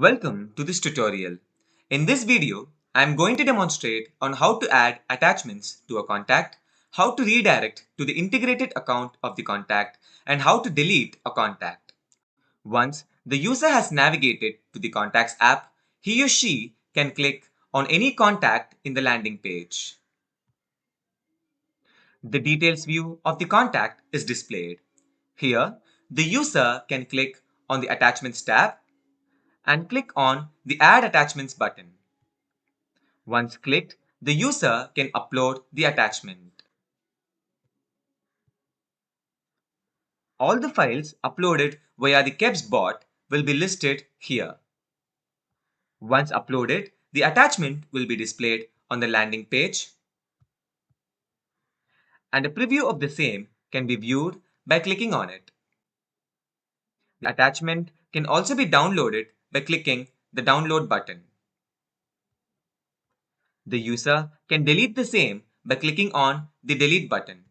Welcome to this tutorial. In this video, I am going to demonstrate on how to add attachments to a contact, how to redirect to the integrated account of the contact, and how to delete a contact. Once the user has navigated to the Contacts app, he or she can click on any contact in the landing page. The details view of the contact is displayed. Here, the user can click on the Attachments tab and click on the Add Attachments button. Once clicked, the user can upload the attachment. All the files uploaded via the KEBS bot will be listed here. Once uploaded, the attachment will be displayed on the landing page, and a preview of the same can be viewed by clicking on it. The attachment can also be downloaded by clicking the download button. The user can delete the same by clicking on the delete button.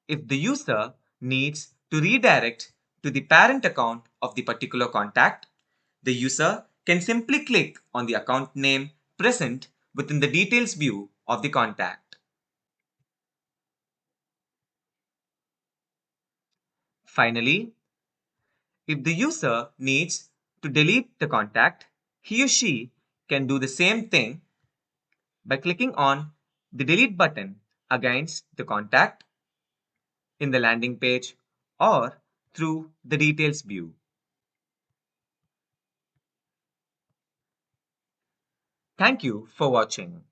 If the user needs to redirect to the parent account of the particular contact, the user can simply click on the account name present within the details view of the contact. Finally, if the user needs to delete the contact, he or she can do the same thing by clicking on the delete button against the contact in the landing page or through the details view. Thank you for watching.